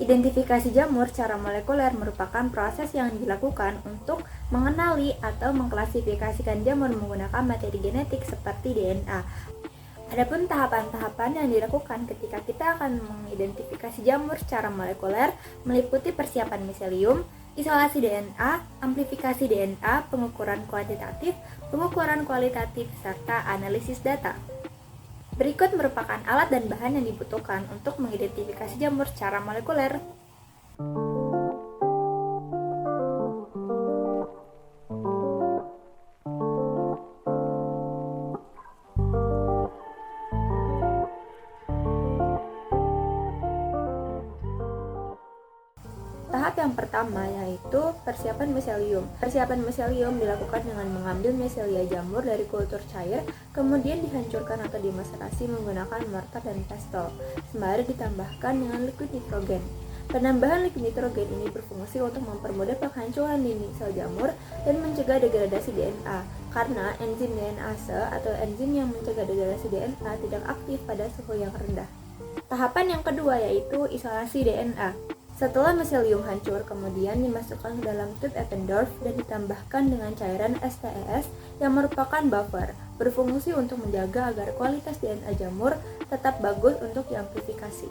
Identifikasi jamur secara molekuler merupakan proses yang dilakukan untuk mengenali atau mengklasifikasikan jamur menggunakan materi genetik seperti DNA. Adapun tahapan-tahapan yang dilakukan ketika kita akan mengidentifikasi jamur secara molekuler meliputi persiapan miselium, isolasi DNA, amplifikasi DNA, pengukuran kualitatif, serta analisis data. Berikut merupakan alat dan bahan yang dibutuhkan untuk mengidentifikasi jamur secara molekuler. Tahap yang pertama yaitu persiapan miselium. Persiapan miselium dilakukan dengan mengambil miselia jamur dari kultur cair, kemudian dihancurkan atau dimaserasi menggunakan mortar dan pestle, sembari ditambahkan dengan liquid nitrogen. Penambahan liquid nitrogen ini berfungsi untuk mempermudah penghancuran di sel jamur dan mencegah degradasi DNA, karena enzim DNase atau enzim yang mencegah degradasi DNA tidak aktif pada suhu yang rendah. Tahapan yang kedua yaitu isolasi DNA. Setelah miselium hancur, kemudian dimasukkan ke dalam tube Eppendorf dan ditambahkan dengan cairan STES yang merupakan buffer, berfungsi untuk menjaga agar kualitas DNA jamur tetap bagus untuk diamplifikasi.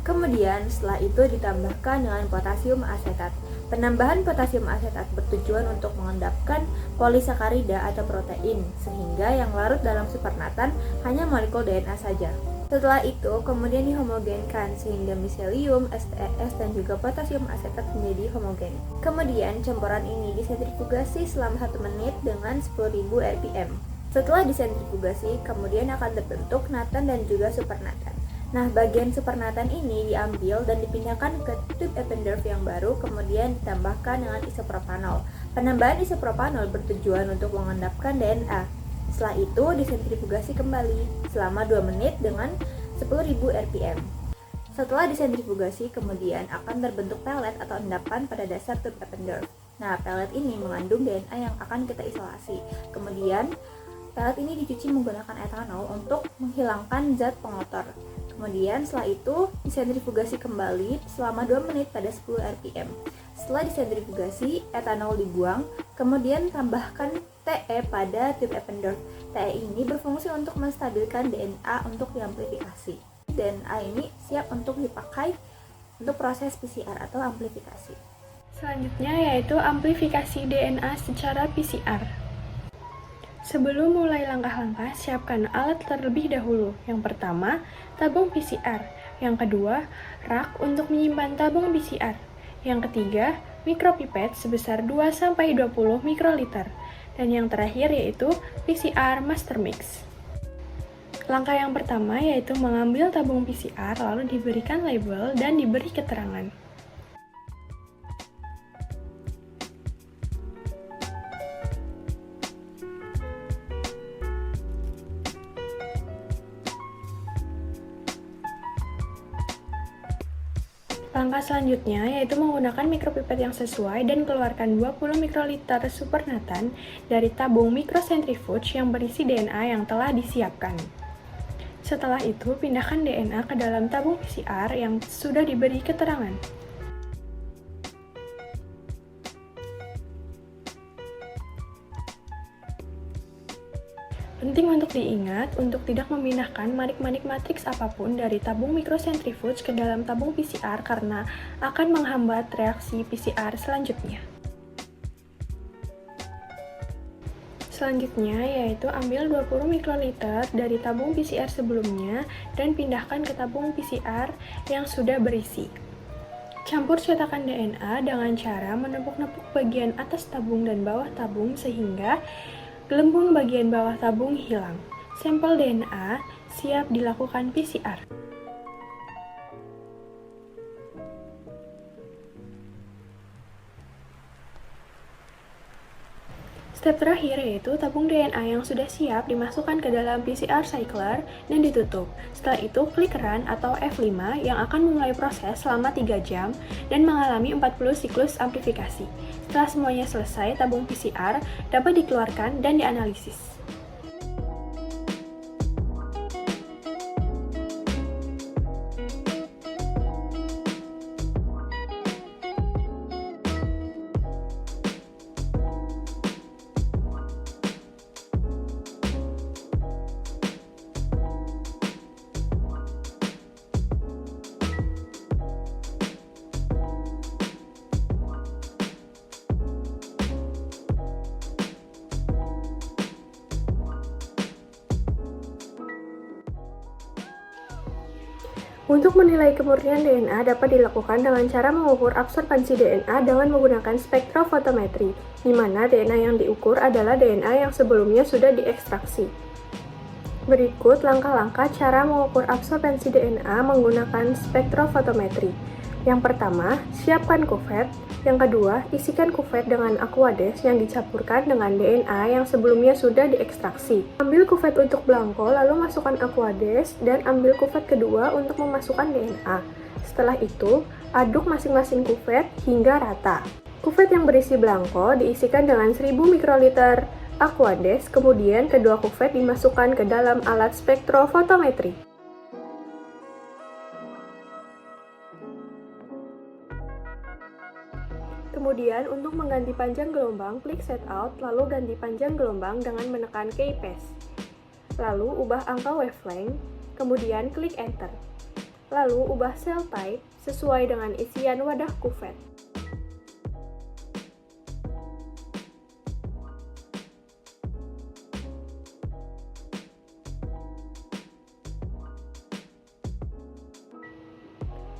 Kemudian setelah itu ditambahkan dengan potasium asetat. Penambahan potasium asetat bertujuan untuk mengendapkan polisakarida atau protein, sehingga yang larut dalam supernatan hanya molekul DNA saja. Setelah itu, kemudian dihomogenkan sehingga miselium, STES, dan juga potasium asetat menjadi homogen. Kemudian, campuran ini disentrifugasi selama 1 menit dengan 10.000 rpm. Setelah disentrifugasi, kemudian akan terbentuk natan dan juga supernatan. Nah, bagian supernatan ini diambil dan dipindahkan ke tube Eppendorf yang baru, kemudian ditambahkan dengan isopropanol. Penambahan isopropanol bertujuan untuk mengendapkan DNA. Setelah itu disentrifugasi kembali selama 2 menit dengan 10.000 rpm. Setelah disentrifugasi, kemudian akan terbentuk pelet atau endapan pada dasar tube Eppendorf. Nah, pelet ini mengandung DNA yang akan kita isolasi. Kemudian, pelet ini dicuci menggunakan etanol untuk menghilangkan zat pengotor. Kemudian setelah itu disentrifugasi kembali selama 2 menit pada 10 rpm. Setelah disentrifugasi, etanol dibuang, kemudian tambahkan TE pada tube Eppendorf. TE ini berfungsi untuk menstabilkan DNA untuk diamplifikasi. DNA ini siap untuk dipakai untuk proses PCR atau amplifikasi. Selanjutnya yaitu amplifikasi DNA secara PCR. Sebelum mulai langkah-langkah, siapkan alat terlebih dahulu. Yang pertama, tabung PCR. Yang kedua, rak untuk menyimpan tabung PCR. Yang ketiga, mikropipet sebesar 2-20 mikroliter. Dan yang terakhir yaitu PCR Master Mix. Langkah yang pertama yaitu mengambil tabung PCR lalu diberikan label dan diberi keterangan. Langkah selanjutnya yaitu menggunakan mikropipet yang sesuai dan keluarkan 20 mikroliter supernatan dari tabung mikrosentrifuge yang berisi DNA yang telah disiapkan. Setelah itu, pindahkan DNA ke dalam tabung PCR yang sudah diberi keterangan. Penting untuk diingat untuk tidak memindahkan manik-manik matriks apapun dari tabung mikrosentrifuge ke dalam tabung PCR karena akan menghambat reaksi PCR selanjutnya. Selanjutnya yaitu ambil 20 mikroliter dari tabung PCR sebelumnya dan pindahkan ke tabung PCR yang sudah berisi. Campur cetakan DNA dengan cara menepuk-nepuk bagian atas tabung dan bawah tabung sehingga gelembung bagian bawah tabung hilang. Sampel DNA siap dilakukan PCR. Step terakhir yaitu tabung DNA yang sudah siap dimasukkan ke dalam PCR cycler dan ditutup. Setelah itu klik run atau F5 yang akan memulai proses selama 3 jam dan mengalami 40 siklus amplifikasi. Setelah semuanya selesai, tabung PCR dapat dikeluarkan dan dianalisis. Untuk menilai kemurnian DNA dapat dilakukan dengan cara mengukur absorbansi DNA dengan menggunakan spektrofotometri, di mana DNA yang diukur adalah DNA yang sebelumnya sudah diekstraksi. Berikut langkah-langkah cara mengukur absorbansi DNA menggunakan spektrofotometri. Yang pertama, siapkan kuvet. Yang kedua, isikan kuvet dengan Aquades yang dicampurkan dengan DNA yang sebelumnya sudah diekstraksi. Ambil kuvet untuk blanko, lalu masukkan Aquades, dan ambil kuvet kedua untuk memasukkan DNA. Setelah itu, aduk masing-masing kuvet hingga rata. Kuvet yang berisi blanko diisikan dengan 1000 mikroliter Aquades, kemudian kedua kuvet dimasukkan ke dalam alat spektrofotometri. Kemudian, untuk mengganti panjang gelombang, klik Setout, lalu ganti panjang gelombang dengan menekan Keypaste. Lalu, ubah angka wavelength, kemudian klik Enter. Lalu, ubah cell type sesuai dengan isian wadah kuvet.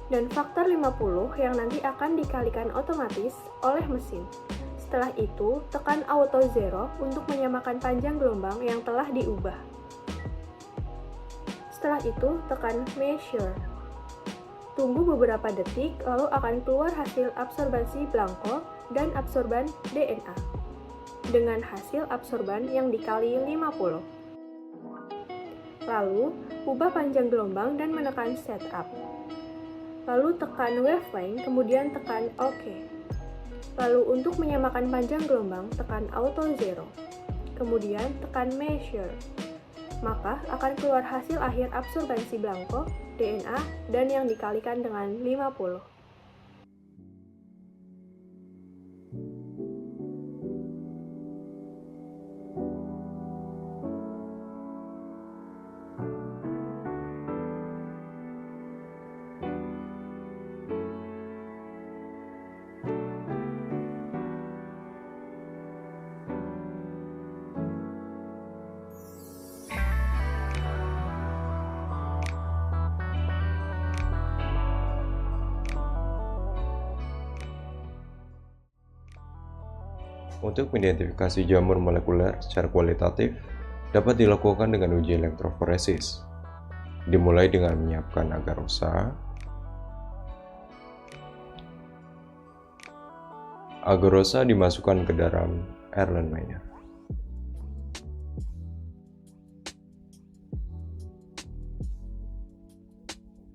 Dan faktor 50 yang nanti akan dikalikan otomatis oleh mesin. Setelah itu, tekan Auto Zero untuk menyamakan panjang gelombang yang telah diubah. Setelah itu, tekan Measure. Tunggu beberapa detik, lalu akan keluar hasil absorbansi blanko dan absorban DNA dengan hasil absorban yang dikali 50. Lalu, ubah panjang gelombang dan menekan Setup. Lalu tekan Wavelength, kemudian tekan OK. Lalu untuk menyamakan panjang gelombang, tekan Auto Zero. Kemudian tekan Measure. Maka akan keluar hasil akhir absorbansi blanko, DNA, dan yang dikalikan dengan 50. Untuk mengidentifikasi jamur molekuler secara kualitatif, dapat dilakukan dengan uji elektroforesis. Dimulai dengan menyiapkan agarosa. Agarosa dimasukkan ke dalam Erlenmeyer.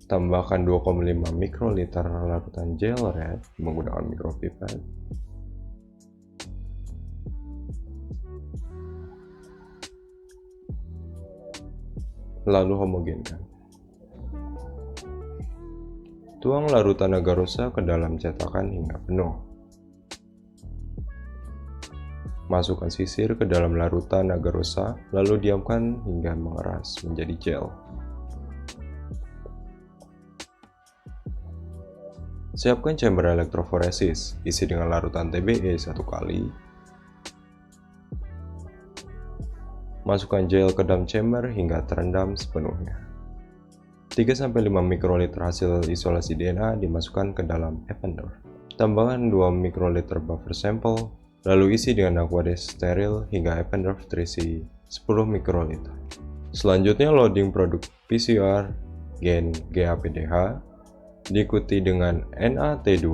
Tambahkan 2,5 mikroliter larutan gel red menggunakan mikropipet. Lalu homogenkan. Tuang larutan agarosa ke dalam cetakan hingga penuh. Masukkan sisir ke dalam larutan agarosa, lalu diamkan hingga mengeras menjadi gel. Siapkan chamber elektroforesis, isi dengan larutan TBE 1 kali. Masukkan gel ke dalam chamber hingga terendam sepenuhnya. 3-5 mikroliter hasil isolasi DNA dimasukkan ke dalam Eppendorf. Tambahkan 2 mikroliter buffer sampel, lalu isi dengan Aquades steril hingga Eppendorf terisi 10 mikroliter. Selanjutnya loading produk PCR gen GAPDH, diikuti dengan NAT2,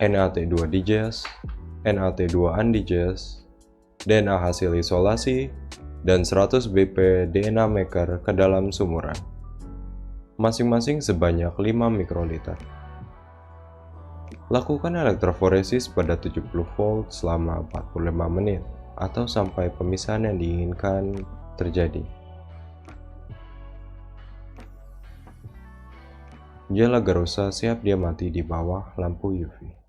NAT2 digest, NAT2 undigest, DNA hasil isolasi, dan 100 BP DNA maker ke dalam sumuran, masing-masing sebanyak 5 mikroliter. Lakukan elektroforesis pada 70 volt selama 45 menit atau sampai pemisahan yang diinginkan terjadi. Gel agarosa siap diamati di bawah lampu UV.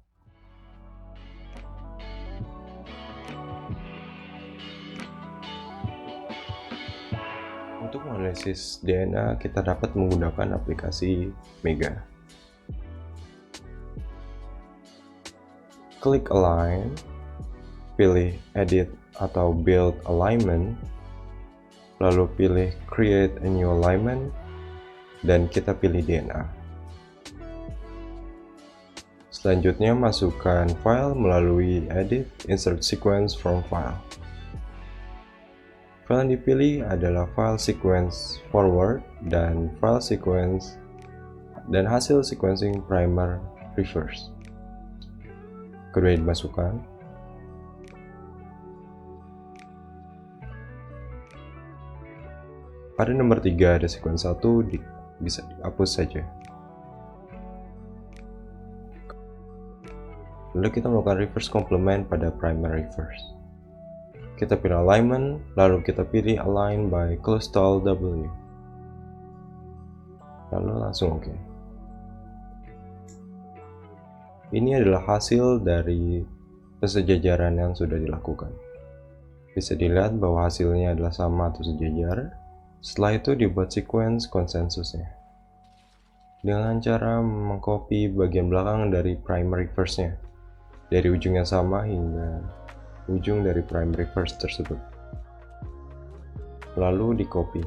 Untuk menganalisis DNA, kita dapat menggunakan aplikasi Mega. Klik Align, pilih Edit atau Build Alignment, lalu pilih Create a New Alignment, dan kita pilih DNA. Selanjutnya masukkan file melalui Edit, Insert Sequence from File. File yang dipilih adalah file sequence forward dan file sequence dan hasil sequencing primer reverse. Kedua dimasukkan. Pada nomor 3 ada sequence 1, bisa dihapus saja. Lalu kita melakukan reverse complement pada primer reverse. Kita pilih alignment, lalu kita pilih align by Clostal W. Lalu langsung OK. Ini adalah hasil dari persejajaran yang sudah dilakukan. Bisa dilihat bahwa hasilnya adalah sama atau sejajar. Setelah itu dibuat sequence konsensusnya. Dengan cara mengcopy bagian belakang dari primary reverse-nya. Dari ujung yang sama hingga ujung dari primary reverse tersebut. Lalu di copy.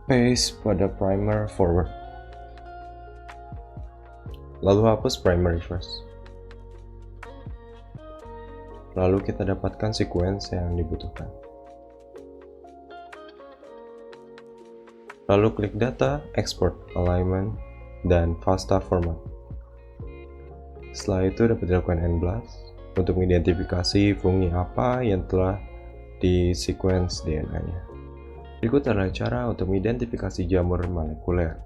Paste pada primer forward. Lalu hapus primer reverse. Lalu kita dapatkan sequence yang dibutuhkan. Lalu klik data, export alignment, dan FASTA format. Setelah itu dapat dilakukan NBLAST untuk mengidentifikasi fungi apa yang telah di sequence DNA-nya. Berikut adalah cara untuk mengidentifikasi jamur molekuler.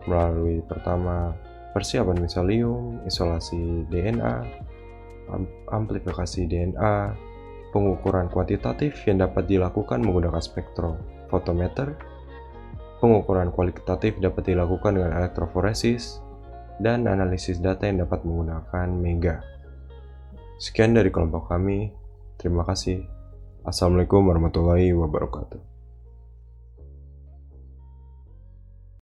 Melalui pertama, persiapan miselium, isolasi DNA, amplifikasi DNA, pengukuran kuantitatif yang dapat dilakukan menggunakan spektrofotometer, pengukuran kualitatif dapat dilakukan dengan elektroforesis, dan analisis data yang dapat menggunakan MEGA. Sekian dari kelompok kami. Terima kasih. Assalamualaikum warahmatullahi wabarakatuh.